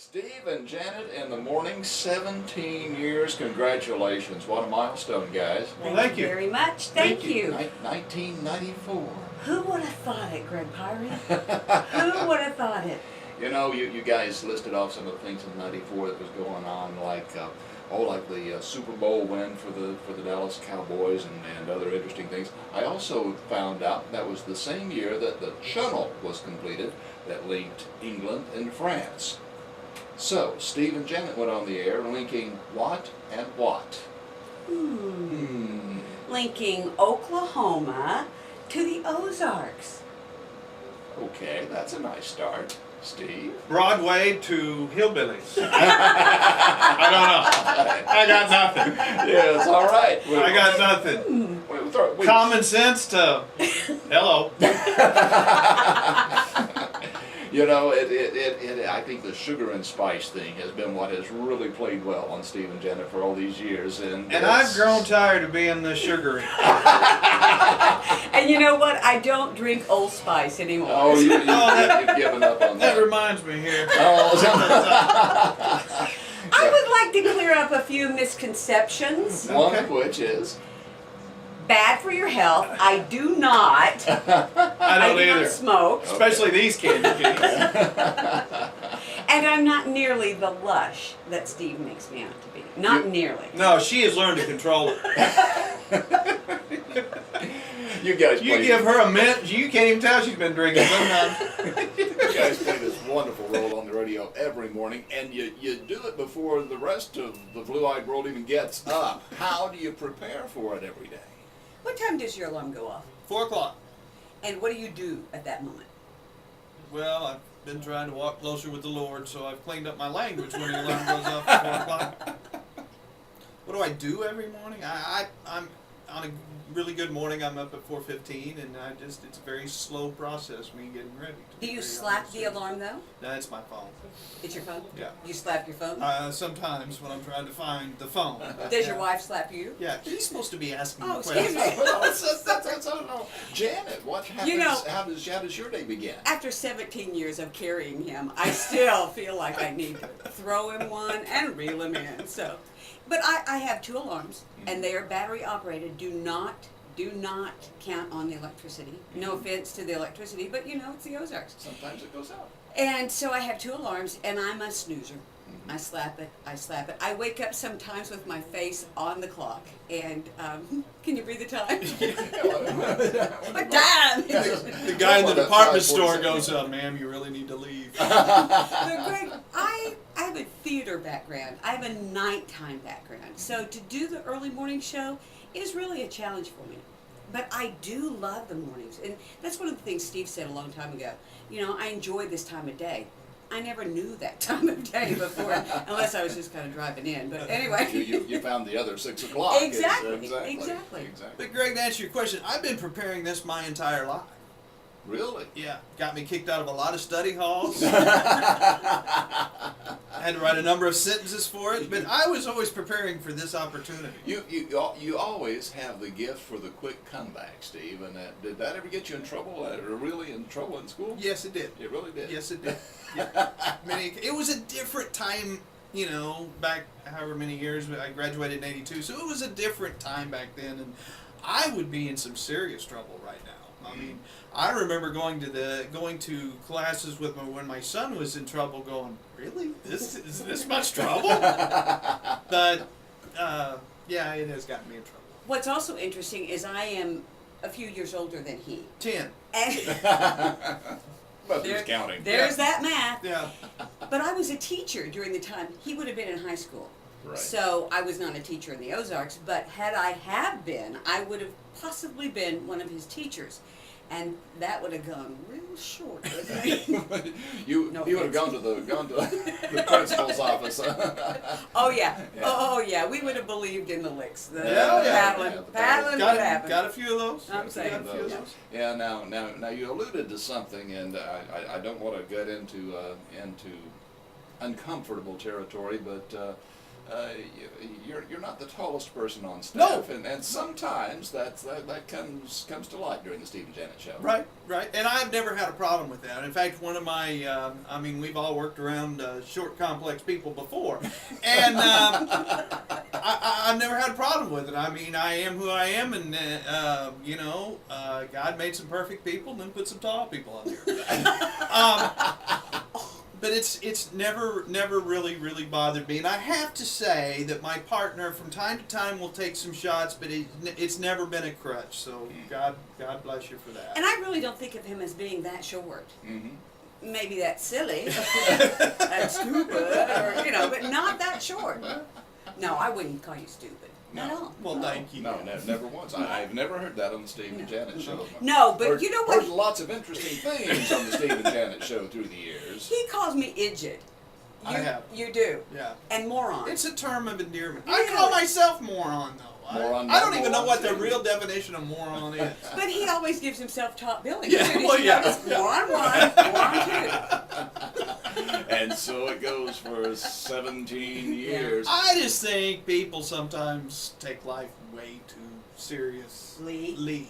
Steve and Janet in the morning, 17 years. Congratulations. What a milestone, guys. Well, Thank you very much. Thank you. 1994. Who would have thought it, Greg Pyron? Who would have thought it? You know, you guys listed off some of the things in 94 that was going on, like the Super Bowl win for the Dallas Cowboys and other interesting things. I also found out that was the same year that the channel was completed that linked England and France. So, Steve and Janet went on the air linking what and what? Linking Oklahoma to the Ozarks. Okay, that's a nice start. Steve? Broadway to hillbillies. I don't know. I got nothing. Yeah, it's all right. I got nothing. Common sense to hello. You know, I think the sugar and spice thing has been what has really played well on Steve and Janet for all these years. And I've grown tired of being the sugary. And you know what? I don't drink Old Spice anymore. Oh, you've given up on that. That reminds me here. I would like to clear up a few misconceptions. One of which is? Bad for your health. I do not. I don't either. Not smoke. Especially these candy canes. And I'm not nearly the lush that Steve makes me out to be. Not nearly. No, she has learned to control it. You guys give her a mint, you can't even tell she's been drinking sometimes. You guys play this wonderful role on the radio every morning, and you do it before the rest of the blue-eyed world even gets up. How do you prepare for it every day? What time does your alarm go off? 4 o'clock. And what do you do at that moment? Well, I've been trying to walk closer with the Lord, so I've cleaned up my language when the alarm goes off at 4 o'clock. What do I do every morning? I'm on a really good morning. I'm up at 4:15, and it's a very slow process me getting ready. Do you slap the alarm though? No, it's my phone. It's your phone? Yeah. You slap your phone? Sometimes when I'm trying to find the phone. Does your wife slap you? Yeah, he's supposed to be asking me excuse questions. me. That's Janet, what happens? You know, how does your day begin? After 17 years of carrying him, I still feel like I need to throw him one and reel him in. So, but I have 2 alarms, and they are battery operated. Do not count on the electricity. No offense to the electricity, but you know, it's the Ozarks. Sometimes it goes out. And so I have 2 alarms, and I'm a snoozer. I slap it. I wake up sometimes with my face on the clock, and can you read the time? What time? The guy in the department store goes, ma'am, you really need to leave. But Greg, I have a theater background. I have a nighttime background. So to do the early morning show is really a challenge for me. But I do love the mornings. And that's one of the things Steve said a long time ago. You know, I enjoy this time of day. I never knew that time of day before, unless I was just kind of driving in. But anyway. You found the other 6 o'clock. Exactly. But Greg, to answer your question, I've been preparing this my entire life. Really? Yeah. Got me kicked out of a lot of study halls. I had to write a number of sentences for it, but I was always preparing for this opportunity. You always have the gift for the quick comeback, Steve, and did that ever get you in trouble, or really in trouble in school? Yes, it did. It really did? Yes, it did. Yeah. It was a different time, you know, back however many years. I graduated in '82, so it was a different time back then, and I would be in some serious trouble right now. I mean, I remember going to classes with when my son was in trouble, going, "Really? Is this much trouble?" But yeah, it has gotten me in trouble. What's also interesting is I am a few years older than he. 10. But who's counting? There's that math. Yeah. But I was a teacher during the time he would have been in high school. Right. So I was not a teacher in the Ozarks, but had I have been, I would have possibly been one of his teachers. And that would have gone real short with me. you would have gone to the principal's office. Oh yeah. Oh yeah. We would have believed in the licks. The paddling would happen. Got a few of those. I'm saying. Yeah. Now you alluded to something, and I don't want to get into uncomfortable territory, but you're not the tallest person on staff, No. and sometimes that comes to light during the Steve and Janet show. Right, right. And I've never had a problem with that. In fact, one of my, we've all worked around short, complex people before. And I've never had a problem with it. I mean, I am who I am, and, God made some perfect people and then put some tall people out there. But it's never really bothered me. And I have to say that my partner from time to time will take some shots, but it's never been a crutch. So God bless you for that. And I really don't think of him as being that short. Mm-hmm. Maybe that's silly, that's stupid, or but not that short. No, I wouldn't call you stupid. No. At all. Well, thank you. No, never once. I've never heard that on the Steve and Janet show. No, but you know what? Heard lots of interesting things on the Steve and Janet show through the years. He calls me idiot. I have. You do. Yeah. And moron. It's a term of endearment. Really? I call myself moron, though. Moron, I don't even know moron, what the too. real definition of moron is. But he always gives himself top billing. Yeah, Too. Did well, you yeah, notice? yeah. Moron 1, moron 2. And so it goes for 17 years. I just think people sometimes take life way too seriously.